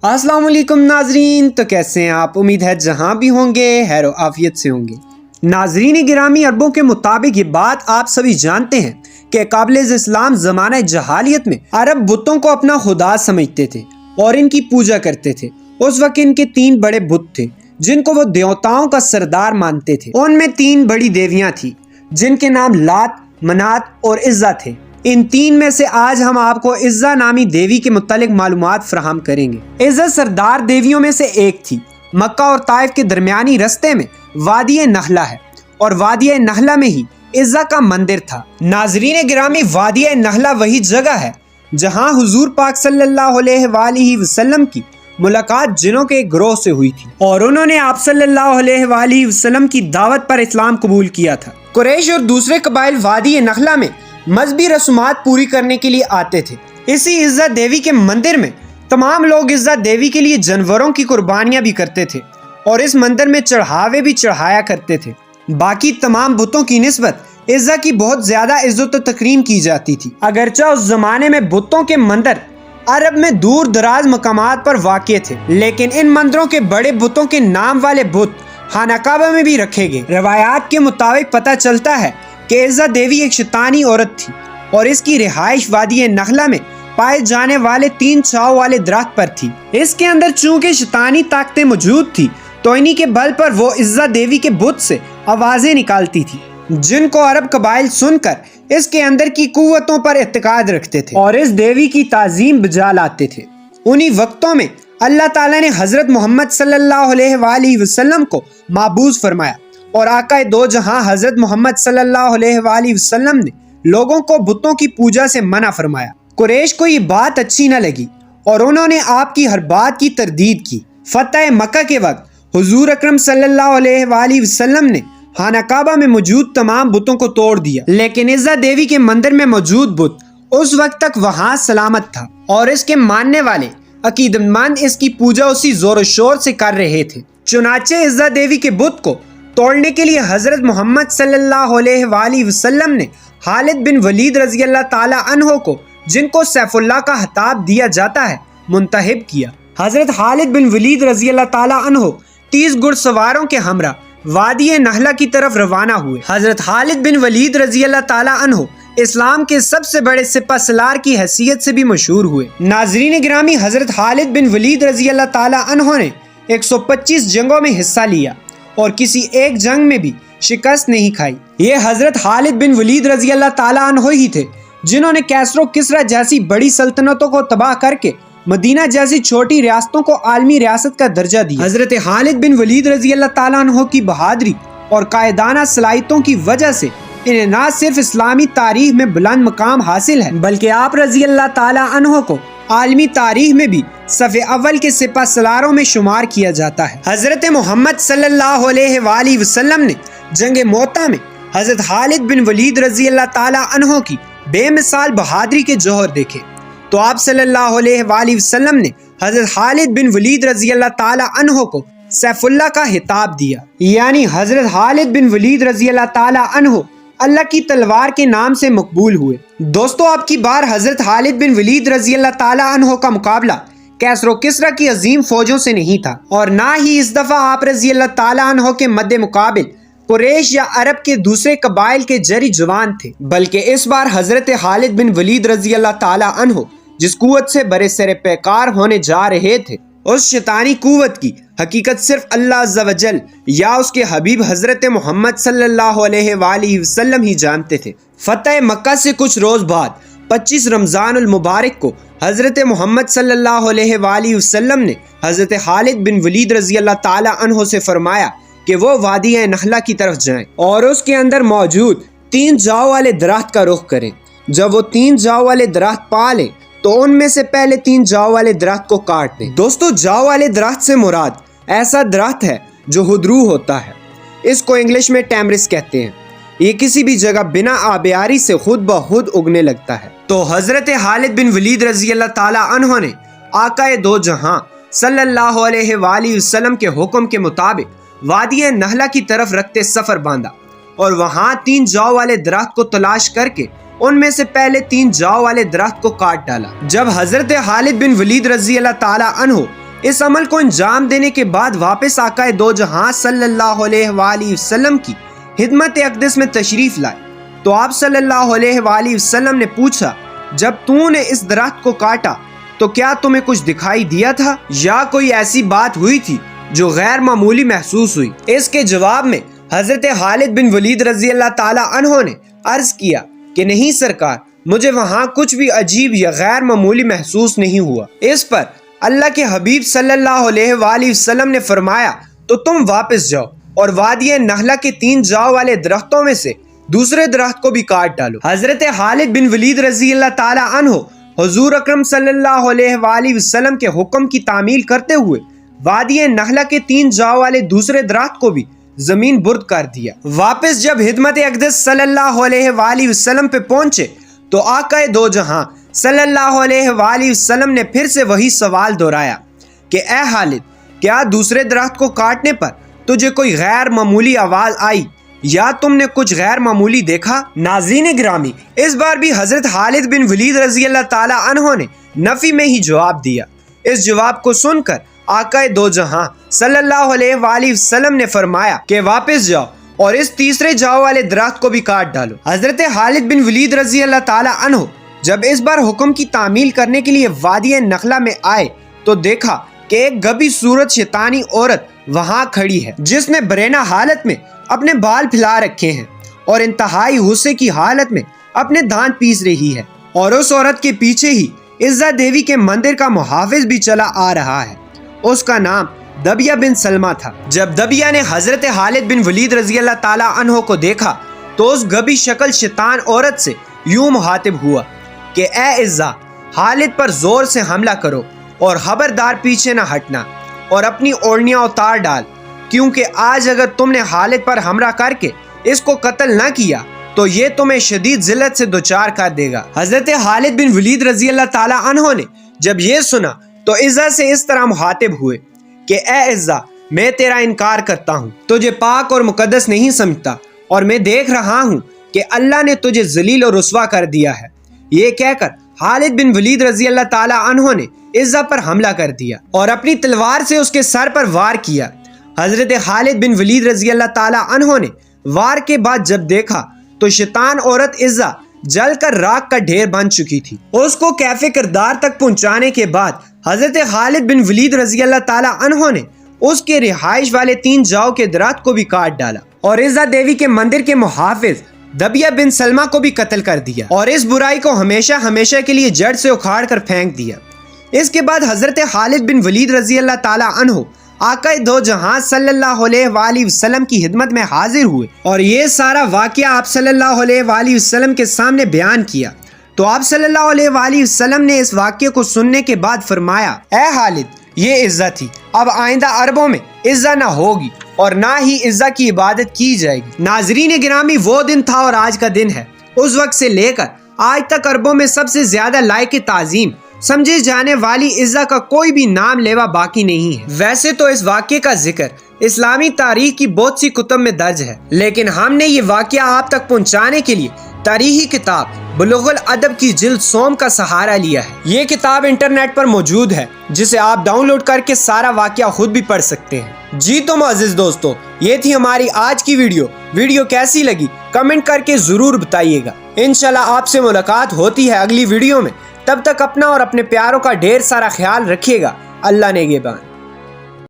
अस्सलाम वालेकुम नाजरीन, तो कैसे हैं आप। उम्मीद है जहां भी होंगे खैर व आफियत से होंगे। नाजरीन गिरामी, अरबों के मुताबिक ये बात आप सभी जानते हैं कि काबिल इस्लाम ज़माना जहालियत में अरब बुतों को अपना खुदा समझते थे और इनकी पूजा करते थे। उस वक्त इनके 3 बड़े बुत थे जिनको वो देवताओं का सरदार मानते थे। उनमें 3 बड़ी देवियां थी जिनके नाम लात, मनात और इज्जा थे। इन 3 में से आज हम आपको इज्जा नामी देवी के मुतालिक मालूमात फराहम करेंगे। इज्जा सरदार देवियों में से एक थी। मक्का और ताइफ के दरमियानी रस्ते में वादिय नहला है और वादिय नहला में ही इज्जा का मंदिर था। नाजरीन गिरामी, वादिय नहला वही जगह है जहां हुजूर पाक सल्लल्लाहु अलैहि वसल्लम की मुलाकात जिनों के एक ग्रोह से हुई थी और उन्होंने आप सल्लल्लाहु अलैहि वसल्लम की दावत पर इस्लाम कबूल किया था। कुरैश और दूसरे कबाइल वादिय नहला में मजहबी रसूमात पूरी करने के लिए आते थे। इसी इज्जा देवी के मंदिर में तमाम लोग इज्जा देवी के लिए जानवरों की कुर्बानियां भी करते थे और इस मंदिर में चढ़ावे भी चढ़ाया करते थे। बाकी तमाम बुतों की निस्बत इज्जा की बहुत ज्यादा इज्जत और तकरीम की जाती थी। अगरचे उस जमाने में बुतों के मंदिर अरब में दूर दराज मकामात पर वाक़ थे, लेकिन इन मंदिरों के बड़े बुतों के नाम वाले बुत खाना काबा में भी रखे गए। रवायात के मुताबिक पता चलता है कि इज्जा देवी एक शैतानी औरत थी और इसकी रिहाइश वादिय नखला में पाए जाने वाले 3 छाव वाले दरख्त पर थी। इसके अंदर चूंकि शैतानी ताकतें मौजूद थी तो इन्हीं के बल पर वो इज्जा देवी के बुत से आवाजें निकालती थी जिनको अरब कबाइल सुनकर इसके अंदर की कुव्वतों पर इत्तेकाद रखते थे और इस देवी की ताजीम बजा लाते थे। उन्हीं वक्तों में अल्लाह ताला ने हजरत मोहम्मद सल्लल्लाहु अलैहि वसल्लम को माबूज फरमाया और आका दो जहां हजरत मोहम्मद सल्लल्लाहु अलैहि वसल्लम ने लोगों को बुतों की पूजा से मना फरमाया। कुरैश को ये बात अच्छी न लगी और उन्होंने आपकी हर बात की तरदीद की। फतह मक्का के वक्त हुजूर अकरम सल्लल्लाहु अलैहि वसल्लम ने खाना काबा में मौजूद तमाम बुतों को तोड़ दिया, लेकिन इज्जा देवी के मंदिर में मौजूद बुत उस वक्त तक वहां सलामत था और इसके मानने वाले अकीदतमंद इसकी पूजा उसी जोर शोर से कर रहे थे। चुनाचे इज्जा देवी के बुत को तोड़ने के लिए हजरत मोहम्मद सल्लल्लाहु अलैहि वसल्लम ने खालिद बिन वलीद रजी अल्लाह ताला अन्हो को, जिनको सैफुल्लाह का खिताब दिया जाता है, मुंतहिब किया। हजरत खालिद बिन वलीद रजी अल्लाह ताला अन्हो 30 घुड़सवारों के हमरा वादिय नहला की तरफ रवाना हुए। हजरत खालिद बिन वलीद रजी अल्लाह ताला अन्हो इस्लाम के सबसे बड़े सिपह सलार की हैसियत से भी मशहूर हुए। नाजरीन गिरामी, हजरत खालिद बिन वलीद रजी अल्लाह ताला अन्हो ने 125 जंगों में हिस्सा लिया और किसी एक जंग में भी शिकस्त नहीं खाई। ये हजरत खालिद बिन वलीद रजी अल्लाह ताला अन्हो ही थे जिन्होंने कैसरो किसरा जैसी बड़ी सल्तनतों को तबाह करके मदीना जैसी छोटी रियासतों को आलमी रियासत का दर्जा दिया। हजरत खालिद बिन वलीद रजी अल्लाह ताला अन्हो की बहादुरी और कायदाना सलाहियतों की वजह से इन्हें न सिर्फ इस्लामी तारीख में बुलंद मकाम हासिल है, बल्कि आप रजी अल्लाह ताला अन्हो को आलमी तारीख में भी सफ़े अव्वल के सिपह सलारों में शुमार किया जाता है। हजरत मोहम्मद सल्लल्लाहु अलैहि वसल्लम ने जंग मोता में हजरत खालिद बिन वलीद रजी अल्लाह ताला अन्हो की बेमिसाल बहादुरी के जौहर देखे तो आप सल्लल्लाहु अलैहि वसल्लम ने हजरत खालिद बिन वलीद रजी अल्लाह ताला अन्हो को सैफुल्लाह का खिताब दिया, यानी हजरत खालिद बिन वलीद रजी अल्लाह ताला अन्हो अल्लाह की तलवार के नाम से मकबूल हुए। दोस्तों, आपकी बार हजरत खालिद बिन वलीद रजी अल्लाह ताला अन्हो का मुकाबला कैसरो किसरा की अजीम फौजों से नहीं था और ना ही इस दफा आप रजी अल्लाह ताला अन्हो के मद्दे मुकाबिल कुरैश या अरब के दूसरे कबाइल के जरी जवान थे, बल्कि इस बार हजरत खालिद बिन वलीद रजी अल्लाह ताला अन्हो जिस कुव्वत से बरे सरे पैकार होने जा रहे थे, उस शैतानी कुव्वत की हकीकत सिर्फ अल्लाह अज़्ज़ा वजल या उसके हबीब हजरत मोहम्मद सल्लल्लाहु अलैहि वसल्लम ही जानते थे। फतह मक्का से कुछ रोज बाद 25 रमजानुल मुबारक को हजरत मोहम्मद सल्लल्लाहु अलैहि वसल्लम ने हजरत खालिद बिन वलीद रजी अल्लाह ताला अन्हो से फरमाया कि वो वादिय नहला की तरफ जाएं और उसके अंदर मौजूद 3 जाव वाले दरख्त का रुख करें। जब वो 3 जाव वाले दरख्त पा लें तो उनमें से पहले 3 जाव वाले दरख्त को काट दें। दोस्तों, जाव वाले दरख्त से मुराद ऐसा दरख्त है जो हुदरू होता है। इसको इंग्लिश में टैमरिस कहते हैं। ये किसी भी जगह बिना आबियारी से खुद ब खुद उगने लगता है। तो हजरत खालिद बिन वलीद रजी अल्लाह ताला अन्हो ने आकाए दो जहां सल्लल्लाहु अलैहि वसल्लम के हुक्म के मुताबिक वादिय नहला की तरफ रखते सफर बांधा और वहां 3 जाव वाले दरख्त को तलाश करके उनमें से पहले 3 जाव वाले दरख्त को काट डाला। जब हजरत खालिद बिन वलीद रजी अल्लाह ताला अन्हो इस अमल को अंजाम देने के बाद वापस आकाए दो जहां सल्लल्लाहु अलैहि वसल्लम की खिदमत अक़दस में तशरीफ लाए तो आप सल्लल्लाहु अलैहि वसल्लम ने पूछा, जब तूने इस दरख्त को काटा तो क्या तुम्हें कुछ दिखाई दिया था या कोई ऐसी बात हुई थी जो गैर मामूली महसूस हुई? इसके जवाब में हजरत खालिद बिन वलीद रजी अल्लाह ताला अन्हो ने अर्ज किया कि नहीं सरकार, मुझे वहाँ कुछ भी अजीब या गैर मामूली महसूस नहीं हुआ। इस पर अल्लाह के हबीब सल्लल्लाहु अलैहि वसल्लम ने फरमाया, तो तुम वापस जाओ और वादिय नहला के 3 जाव वाले दरख्तों में से दूसरे दरख्त को भी काट डालो। हजरत खालिद बिन वलीद रजी अल्लाह ताला अन्हो हुजूर अकरम सल्लल्लाहु अलैहि वसल्लम के हुक्म की तामील करते हुए वादिय नहला के 3 जाव वाले दूसरे दरख्त को भी जमीन बुर्द कर दिया। वापस जब खिदमत अक़दस सल्लल्लाहु अलैहि वसल्लम पे पहुंचे तो आकाए दो जहां सल्लल्लाहु अलैहि वसल्लम ने फिर से वही सवाल दोहराया कि ए खालिद, क्या दूसरे दरख्त को काटने पर तुझे कोई गैर मामूली आवाज आई या तुमने कुछ गैर मामूली देखा? नाज़रीन गिरामी, इस बार भी हजरत खालिद बिन वलीद रजी अल्लाह ताला अन्हो ने नफी में ही जवाब दिया। इस जवाब को सुनकर आकाए दो जहां सल्लल्लाहु अलैहि वसल्लम ने फरमाया कि वापस जाओ और इस तीसरे जाव वाले दरख्त को भी काट डालो। हजरत खालिद बिन वलीद रजी अल्लाह ताला अन्हो जब इस बार हुक्म की तामील करने के लिए वादिय नखला में आए तो देखा कि एक गबी सूरत शैतानी औरत वहां खड़ी है जिसने बरेना हालत में अपने बाल फैला रखे हैं और इंतहाई गुस्से की हालत में अपने दांत पीस रही है। और उस औरत के पीछे ही इज्जा देवी के मंदिर का मुहाफिज भी चला आ रहा है। उसका नाम दबिया बिन सलमा था। जब दबिया ने हजरत खालिद बिन वलीद रजी अल्लाह ताला अन्हो को देखा तो उस गबी शक्ल शैतान औरत से यूं मुखातिब हुआ कि ए इज्जा, खालिद पर जोर से हमला करो और खबरदार पीछे न हटना और अपनी ओढ़नियां उतार डाल, क्योंकि आज अगर तुमने खालिद पर हमला करके इसको कत्ल न किया तो ये तुम्हें शदीद जिल्लत से दोचार कर देगा। हजरत खालिद बिन वलीद रजी अल्लाह ताला अन्हो ने जब ये सुना तो इज्जा से इस तरह मुखातिब हुए कि ए इज्जा, मैं तेरा इनकार करता हूँ, तुझे पाक और मुकद्दस नहीं समझता और मैं देख रहा हूँ कि अल्लाह ने तुझे जलील और रुस्वा कर दिया है। ये कहकर खालिद बिन वलीद रजी अल्लाह ताला अन्हो ने इज्जा पर हमला कर दिया और अपनी तलवार से उसके सर पर वार किया। हजरत खालिद बिन वलीद रजी अल्लाह ताला अन्हो ने वार के बाद जब देखा तो शैतान औरत इज्जा जलकर राख का ढेर बन चुकी थी। उसको कैफे किरदार तक पहुंचाने के बाद हजरत खालिद बिन वलीद रजी अल्लाह ताला अन्हो ने उसके रिहाइश वाले 3 जाव के दरख्त को भी काट डाला और इज्जा देवी के मंदिर के मुहाफिज दबिया बिन सलमा को भी कत्ल कर दिया और इस बुराई को हमेशा हमेशा के लिए जड़ से उखाड़ कर फेंक दिया। इसके बाद हजरत खालिद बिन वलीद रजी अल्लाह ताला अन्हो आकाए दो जहां सल्लल्लाहु अलैहि वसल्लम की खिदमत में हाजिर हुए और ये सारा वाकया आप सल्लल्लाहु अलैहि वसल्लम के सामने बयान किया। तो आप सल्लल्लाहु अलैहि वसल्लम ने इस वाकये को सुनने के बाद फरमाया, ए खालिद, ये इज्जा थी, अब आइंदा अरबों में इज्जा ना होगी और ना ही इज्जा की इबादत की जाएगी। नाजरीन गिरामी, वो दिन था और आज का दिन है। उस वक्त से लेकर आज तक अरबों में सबसे ज्यादा लायक ताजीम समझे जाने वाली इज्जा का कोई भी नाम लेवा बाकी नहीं है। वैसे तो इस वाक्य का जिक्र इस्लामी तारीख की बहुत सी कुतुब में दर्ज है, लेकिन हमने ये वाकया आप तक पहुंचाने के लिए तारीखी किताब बुलुगुल अदब की जिल्द सोम का सहारा लिया है। ये किताब इंटरनेट पर मौजूद है जिसे आप डाउनलोड करके सारा वाकया खुद भी पढ़ सकते हैं। जी तो अजीज दोस्तों, ये थी हमारी आज की वीडियो कैसी लगी कमेंट करके जरूर बताइएगा। इंशाल्लाह आपसे मुलाकात होती है अगली वीडियो में। तब तक अपना और अपने प्यारों का ढेर सारा ख्याल रखिएगा। अल्लाह नेगेबान।